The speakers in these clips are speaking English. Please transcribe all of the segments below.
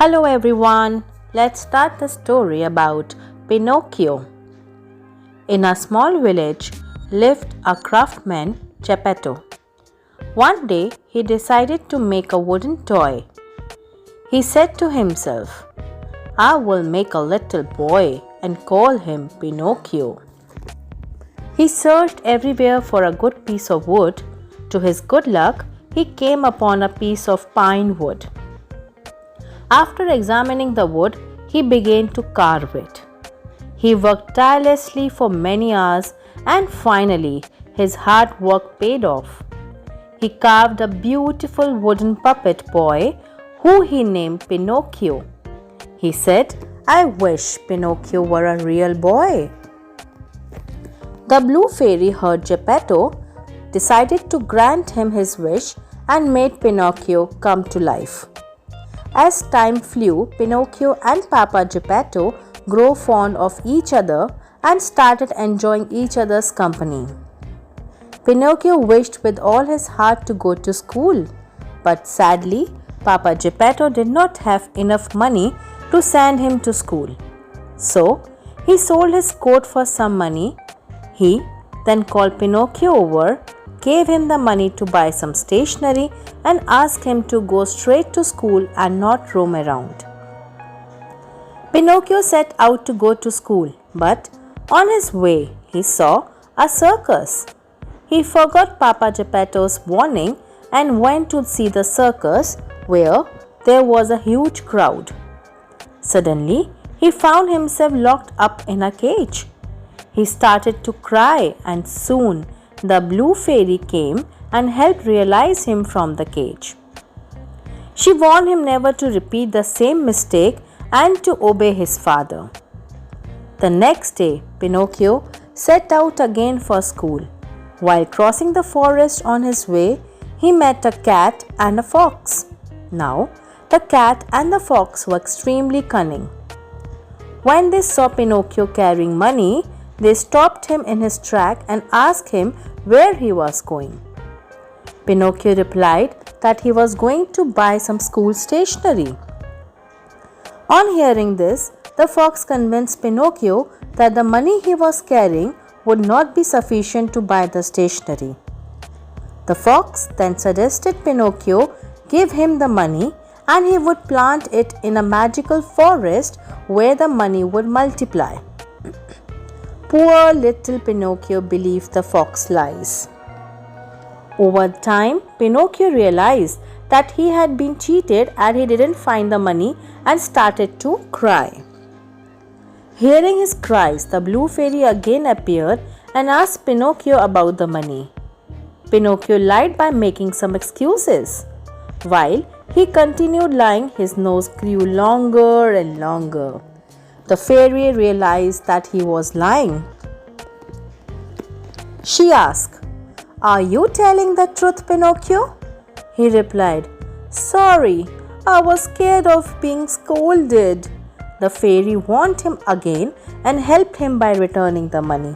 Hello everyone, let's start the story about Pinocchio. In a small village lived a craftsman, Geppetto. One day he decided to make a wooden toy. He said to himself, I will make a little boy and call him Pinocchio. He searched everywhere for a good piece of wood. To his good luck, he came upon a piece of pine wood. After examining the wood, he began to carve it. He worked tirelessly for many hours and finally his hard work paid off. He carved a beautiful wooden puppet boy who he named Pinocchio. He said, I wish Pinocchio were a real boy. The blue fairy heard Geppetto, decided to grant him his wish and made Pinocchio come to life. As time flew, Pinocchio and Papa Geppetto grew fond of each other and started enjoying each other's company. Pinocchio wished with all his heart to go to school, but sadly, Papa Geppetto did not have enough money to send him to school. So, he sold his coat for some money. He then called Pinocchio over, gave him the money to buy some stationery and asked him to go straight to school and not roam around. Pinocchio set out to go to school, but on his way he saw a circus. He forgot Papa Geppetto's warning and went to see the circus where there was a huge crowd. Suddenly, he found himself locked up in a cage. He started to cry and soon the blue fairy came and helped release him from the cage. She warned him never to repeat the same mistake and to obey his father. The next day, Pinocchio set out again for school. While crossing the forest on his way, he met a cat and a fox. Now, the cat and the fox were extremely cunning. When they saw Pinocchio carrying money, they stopped him in his track and asked him where he was going. Pinocchio replied that he was going to buy some school stationery. On hearing this, the fox convinced Pinocchio that the money he was carrying would not be sufficient to buy the stationery. The fox then suggested Pinocchio give him the money and he would plant it in a magical forest where the money would multiply. Poor little Pinocchio believed the fox's lies. Over time, Pinocchio realized that he had been cheated and he didn't find the money and started to cry. Hearing his cries, the blue fairy again appeared and asked Pinocchio about the money. Pinocchio lied by making some excuses. While he continued lying, his nose grew longer and longer. The fairy realized that he was lying. She asked, Are you telling the truth, Pinocchio? He replied, Sorry, I was scared of being scolded. The fairy warned him again and helped him by returning the money.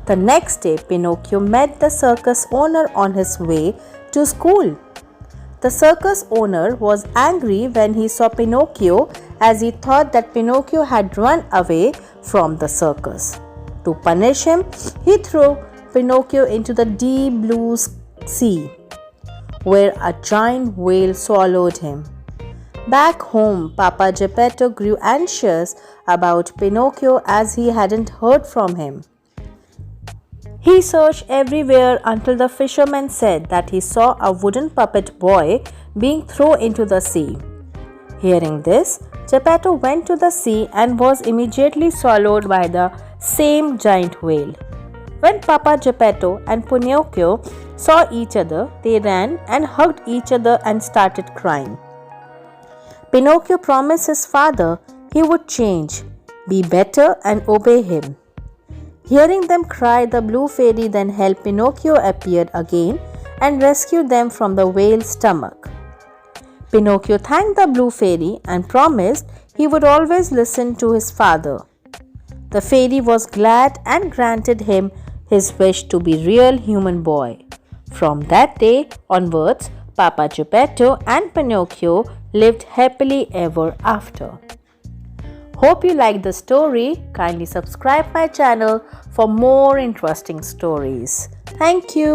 The next day, Pinocchio met the circus owner on his way to school. The circus owner was angry when he saw Pinocchio as he thought that Pinocchio had run away from the circus. To punish him, he threw Pinocchio into the deep blue sea, where a giant whale swallowed him. Back home, Papa Geppetto grew anxious about Pinocchio as he hadn't heard from him. He searched everywhere until the fisherman said that he saw a wooden puppet boy being thrown into the sea. Hearing this, Geppetto went to the sea and was immediately swallowed by the same giant whale. When Papa Geppetto and Pinocchio saw each other, they ran and hugged each other and started crying. Pinocchio promised his father he would change, be better and obey him. Hearing them cry, the blue fairy then helped Pinocchio appear again and rescued them from the whale's stomach. Pinocchio thanked the blue fairy and promised he would always listen to his father. The fairy was glad and granted him his wish to be real human boy. From that day onwards, Papa Geppetto and Pinocchio lived happily ever after. Hope you liked the story. Kindly subscribe my channel for more interesting stories. Thank you.